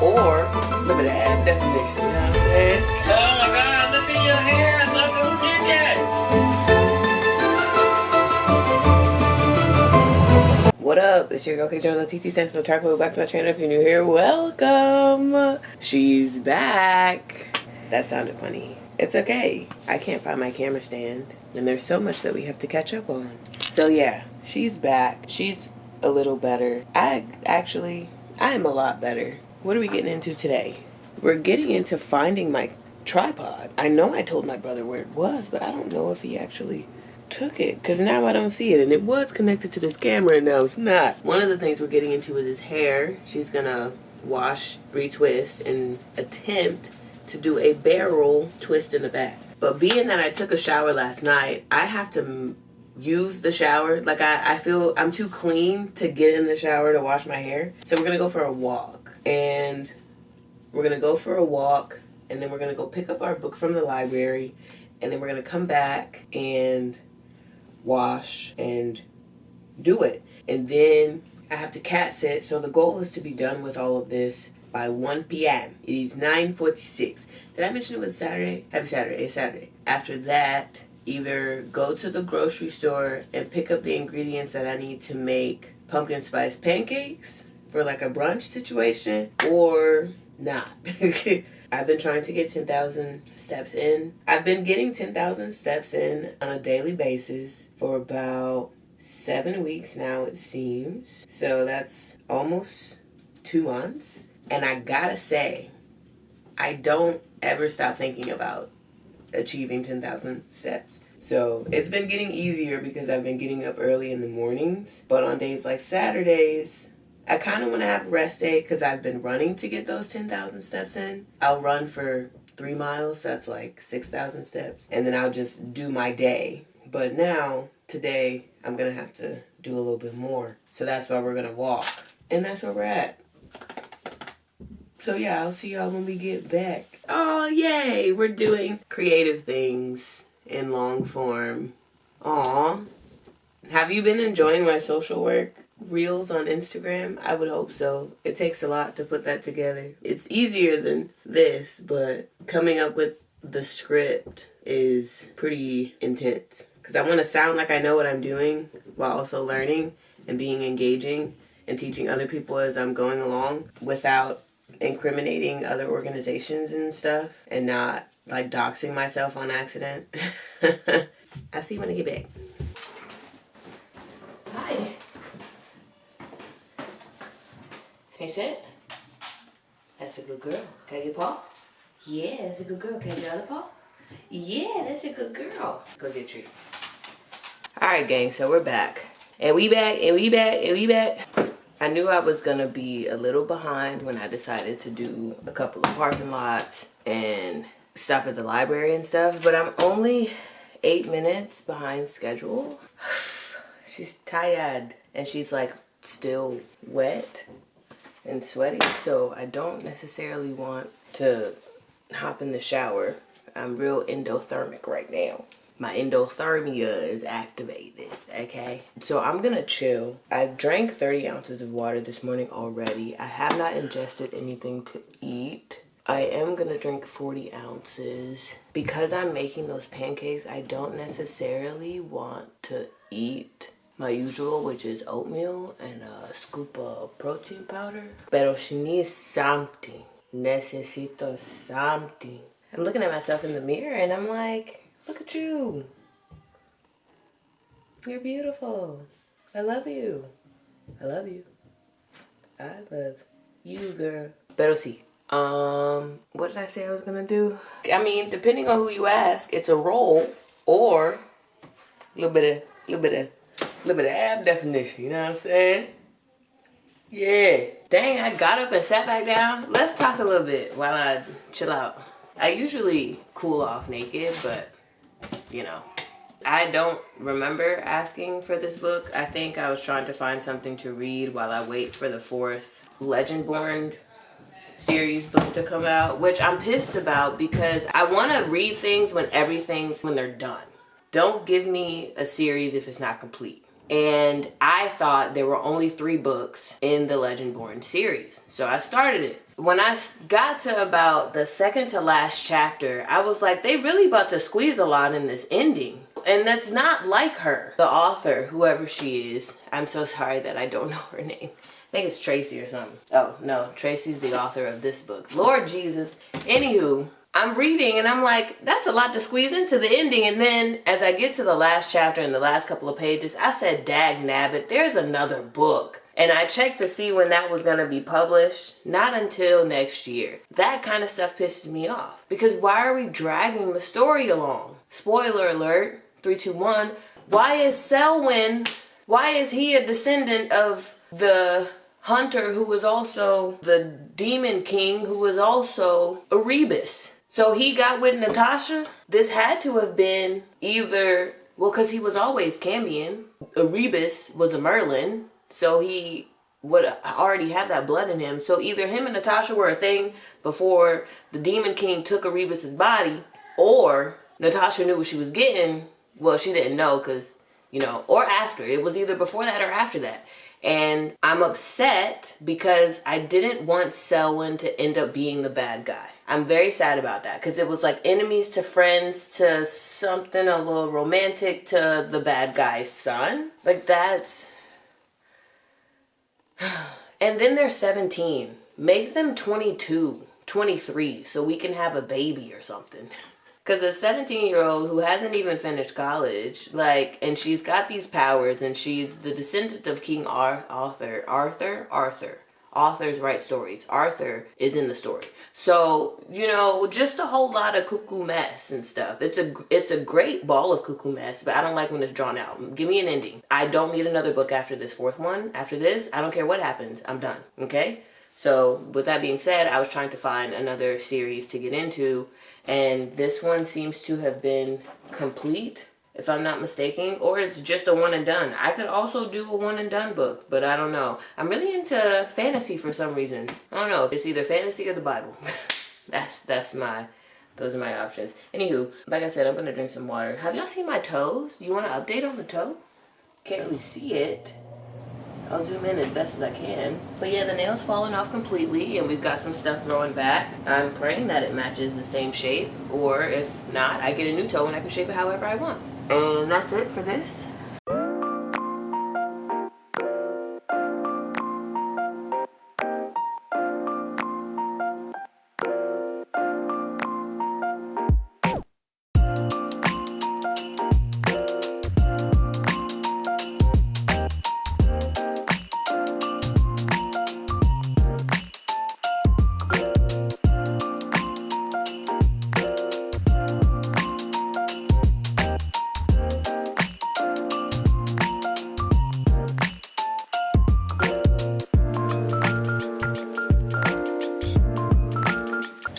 or look at the ab definition, you know what I'm saying? Oh my God, look at your hair. Look who did that. What up? It's your girl K Jones, TT Stands for Tripod. Back to my channel. If you're new here, welcome. She's back. That sounded funny. It's okay. I can't find my camera stand, and there's so much that we have to catch up on. So yeah, she's back. She's a little better. I am a lot better. What are we getting into today? We're getting into finding my tripod. I know I told my brother where it was, but I don't know if he actually took it, because now I don't see it, and it was connected to this camera and now it's not. One of the things we're getting into is his hair. She's gonna wash, retwist, and attempt to do a barrel twist in the back. But being that I took a shower last night, I have to use the shower. Like I feel I'm too clean to get in the shower to wash my hair. So we're gonna go for a walk, and we're gonna go for a walk, and then we're gonna go pick up our book from the library, and then we're gonna come back and wash and do it. And then I have to cat sit, so the goal is to be done with all of this by 1 p.m. It is 9:46. Did I mention it was Saturday? Happy Saturday. It's Saturday. After that, either go to the grocery store and pick up the ingredients that I need to make pumpkin spice pancakes for like a brunch situation, or not. I've been trying to get 10,000 steps in. I've been getting 10,000 steps in on a daily basis for about 7 weeks now, it seems. So that's almost 2 months. And I gotta say, I don't ever stop thinking about achieving 10,000 steps. So it's been getting easier because I've been getting up early in the mornings. But on days like Saturdays, I kind of want to have a rest day because I've been running to get those 10,000 steps in. I'll run for 3 miles, that's like 6,000 steps. And then I'll just do my day. But now, today, I'm going to have to do a little bit more. So that's why we're going to walk. And that's where we're at. So yeah, I'll see y'all when we get back. Oh, yay! We're doing creative things in long form. Aw. Have you been enjoying my social work reels on Instagram? I would hope so. It takes a lot to put that together. It's easier than this, but coming up with the script is pretty intense. Because I want to sound like I know what I'm doing while also learning and being engaging and teaching other people as I'm going along without incriminating other organizations and stuff, and not like doxing myself on accident. I'll see you when I get back. Hi. Can you sit? That's a good girl. Can I get paw? Yeah, that's a good girl. Can I get the other paw? Yeah, that's a good girl. Go get a treat. Alright, gang, so we're back. And we back, and we back, and we back. I knew I was gonna be a little behind when I decided to do a couple of parking lots and stop at the library and stuff, but I'm only 8 minutes behind schedule. She's tired, and she's like still wet and sweaty, so I don't necessarily want to hop in the shower. I'm real endothermic right now. My endothermia is activated, okay? So I'm gonna chill. I drank 30 ounces of water this morning already. I have not ingested anything to eat. I am gonna drink 40 ounces. Because I'm making those pancakes, I don't necessarily want to eat my usual, which is oatmeal and a scoop of protein powder. Pero she needs something. Necesito something. I'm looking at myself in the mirror and I'm like, look at you. You're beautiful. I love you. I love you. I love you, girl. Pero sí. What did I say I was gonna do? I mean, depending on who you ask, it's a roll or a little bit of ab definition. You know what I'm saying? Yeah. Dang, I got up and sat back down. Let's talk a little bit while I chill out. I usually cool off naked, but you know, I don't remember asking for this book. I think I was trying to find something to read while I wait for the 4th Legendborn series book to come out, which I'm pissed about because I want to read things when they're done. Don't give me a series if it's not complete. and I thought there were only 3 books in the Legendborn series. So I started it. When I got to about the second to last chapter, I was like, they really about to squeeze a lot in this ending. And that's not like her. The author, whoever she is, I'm so sorry that I don't know her name. I think it's Tracy or something. Oh, no, Tracy's the author of this book. Lord Jesus. Anywho, I'm reading and I'm like, that's a lot to squeeze into the ending. And then as I get to the last chapter and the last couple of pages, I said, dag nabbit, there's another book. And I checked to see when that was going to be published. Not until next year. That kind of stuff pisses me off. Because why are we dragging the story along? Spoiler alert, 3, 2, 1. Why is Selwyn, why is he a descendant of the hunter who was also the demon king who was also Erebus? So he got with Natasha? This had to have been either, well, because he was always Cambion. Erebus was a Merlin, so he would already have that blood in him. So either him and Natasha were a thing before the demon king took Erebus's body, or Natasha knew what she was getting. Well, she didn't know because, you know, or after. It was either before that or after that. And I'm upset because I didn't want Selwyn to end up being the bad guy. I'm very sad about that because it was like enemies to friends to something a little romantic to the bad guy's son. Like that's... And then they're 17. Make them 22, 23 so we can have a baby or something. Because a 17-year-old who hasn't even finished college, like, and she's got these powers, and she's the descendant of King Arthur. Authors write stories. Arthur is in the story. So, you know, just a whole lot of cuckoo mess and stuff. It's a great ball of cuckoo mess, but I don't like when it's drawn out. Give me an ending. I don't need another book after this 4th one. After this, I don't care what happens. I'm done. Okay? So, with that being said, I was trying to find another series to get into, and this one seems to have been complete, if I'm not mistaken, or it's just a one and done. I could also do a one and done book, but I don't know. I'm really into fantasy for some reason. I don't know if it's either fantasy or the Bible. Those are my options. Anywho, like I said, I'm gonna drink some water. Have y'all seen my toes? You want an update on the toe? Can't really see it. I'll zoom in as best as I can. But yeah, the nail's falling off completely and we've got some stuff growing back. I'm praying that it matches the same shape, or if not, I get a new toe and I can shape it however I want. And that's it for this.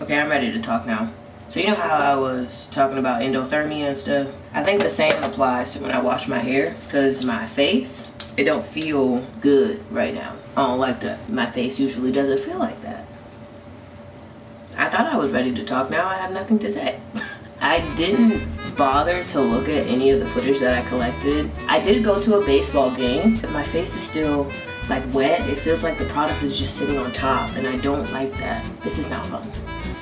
Okay, I'm ready to talk now. So you know how I was talking about endothermia and stuff? I think the same applies to when I wash my hair, because my face, it don't feel good right now. I don't like that. My face usually doesn't feel like that. I thought I was ready to talk. Now I have nothing to say. I didn't bother to look at any of the footage that I collected. I did go to a baseball game, but my face is still like wet. It feels like the product is just sitting on top, and I don't like that. This is not fun.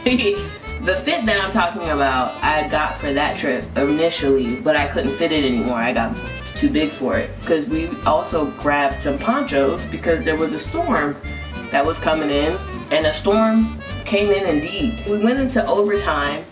The fit that I'm talking about, I got for that trip initially, but I couldn't fit it anymore. I got too big for it. Because we also grabbed some ponchos because there was a storm that was coming in, and a storm came in indeed. We went into overtime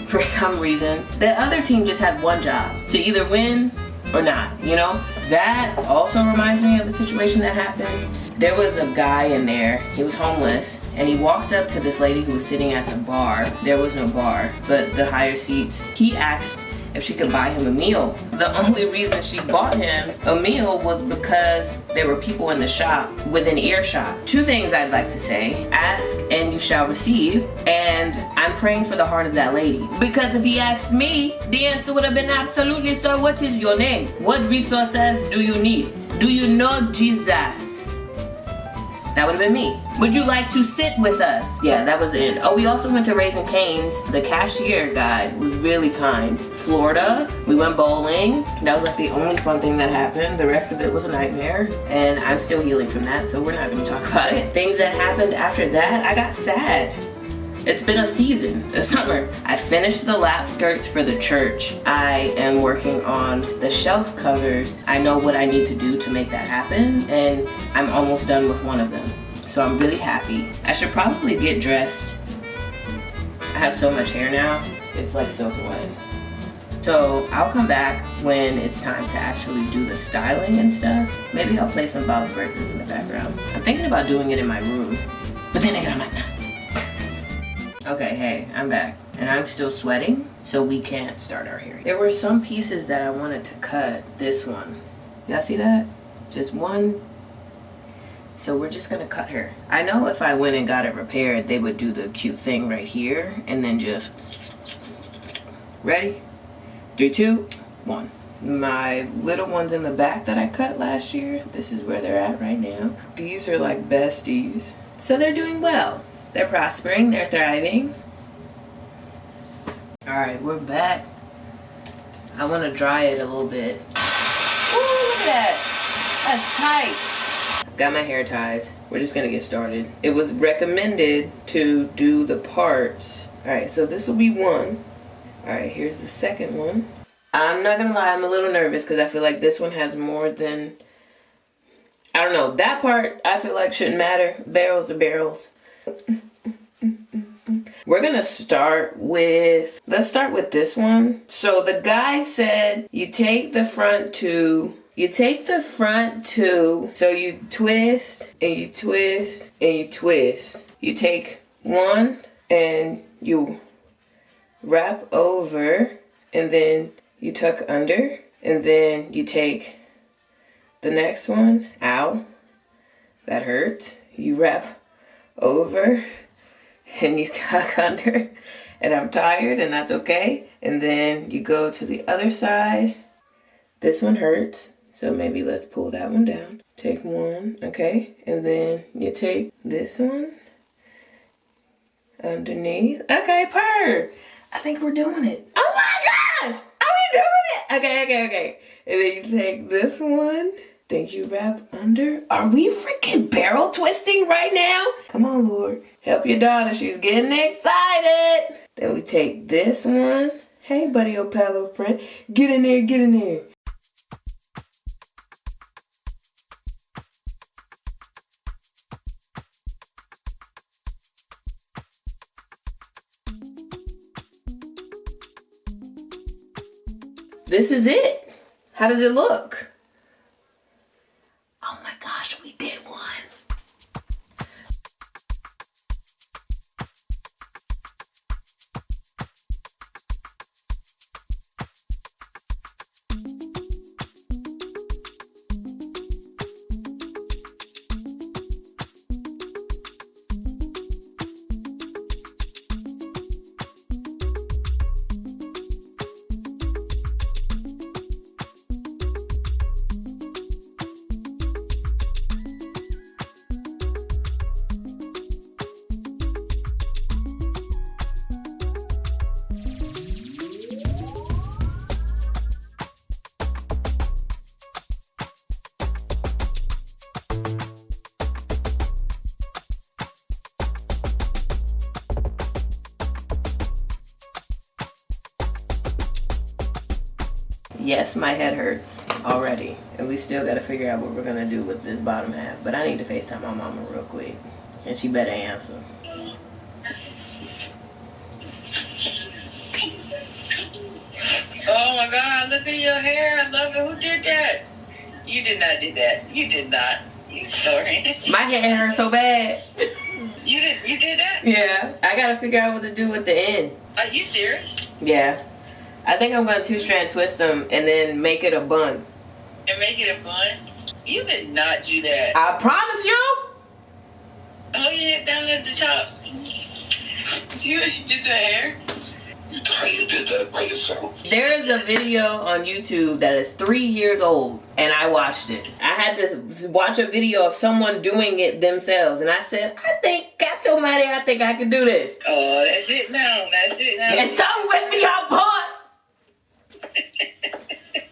for some reason. The other team just had one job, to either win or not, you know? That also reminds me of the situation that happened. There was a guy in there, he was homeless, and he walked up to this lady who was sitting at the bar. There was no bar, but the higher seats. He asked if she could buy him a meal. The only reason she bought him a meal was because there were people in the shop within earshot. 2 things I'd like to say. Ask and you shall receive. And I'm praying for the heart of that lady. Because if he asked me, the answer would have been absolutely, sir, what is your name? What resources do you need? Do you know Jesus? That would have been me. Would you like to sit with us? Yeah, that was the end. Oh, we also went to Raising Cane's. The cashier guy was really kind. Florida, we went bowling. That was like the only fun thing that happened. The rest of it was a nightmare. And I'm still healing from that, so we're not gonna talk about it. Things that happened after that, I got sad. It's been a season, a summer. I finished the lap skirts for the church. I am working on the shelf covers. I know what I need to do to make that happen, and I'm almost done with one of them. So I'm really happy. I should probably get dressed. I have so much hair now, it's like soaking wet. So I'll come back when it's time to actually do the styling and stuff. Maybe I'll play some Bob's Breakers in the background. I'm thinking about doing it in my room, but then again, I'm like, nah. Okay, hey, I'm back. And I'm still sweating, so we can't start our hair. There were some pieces that I wanted to cut. This one. Y'all see that? Just one. So we're just gonna cut her. I know if I went and got it repaired, they would do the cute thing right here and then just... Ready? 3, 2, 1. My little ones in the back that I cut last year, this is where they're at right now. These are like besties. So they're doing well. They're prospering, they're thriving. Alright, we're back. I want to dry it a little bit. Ooh, look at that. That's tight. Got my hair ties. We're just gonna get started. It was recommended to do the parts. Alright, so this will be one. Alright, here's the second one. I'm not gonna lie, I'm a little nervous because I feel like this one has more than... I don't know, that part I feel like shouldn't matter. Barrels are barrels. We're gonna start with, let's start with this one. So the guy said you take the front two, so you twist and you twist and you twist. You take one and you wrap over and then you tuck under and then you take the next one, ow, that hurts. You wrap over and you tuck under, and I'm tired and that's okay. And then you go to the other side. This one hurts, so maybe let's pull that one down. Take one, okay, and then you take this one underneath. Okay, purr. I think we're doing it. Oh my gosh, are we doing it? Okay. And then you take this one. Then you wrap under. Are we freaking barrel twisting right now? Come on, Lord. Help your daughter. She's getting excited. Then we take this one. Hey, buddy, old pal, old friend. Get in there, get in there. This is it. How does it look? Oh my gosh, we did one. Yes, my head hurts already. And we still gotta figure out what we're gonna do with this bottom half. But I need to FaceTime my mama real quick. And she better answer. Oh my God, look at your hair. I love it. Who did that? You did not do that. You did not. You sorry. My hair hurts so bad. You did that? Yeah. I gotta figure out what to do with the end. Are you serious? Yeah. I think I'm gonna 2-strand twist them and then make it a bun. And make it a bun? You did not do that. I promise you. Oh yeah, down at the top. See what she did to her hair? You thought you did that by yourself? There is a video on YouTube that is 3 years old, and I watched it. I had to watch a video of someone doing it themselves, and I said, God almighty, I think I can do this. Oh, that's it now. That's it now. And so with me, your boss.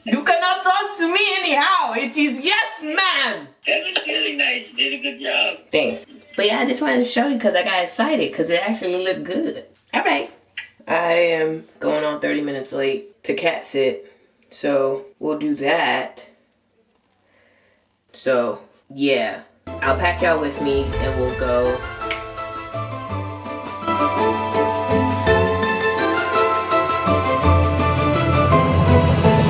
You cannot talk to me anyhow. It is yes, ma'am. That was really nice. You did a good job. Thanks. But yeah, I just wanted to show you because I got excited because it actually looked good. All right. I am going on 30 minutes late to cat sit. So we'll do that. So yeah, I'll pack y'all with me and we'll go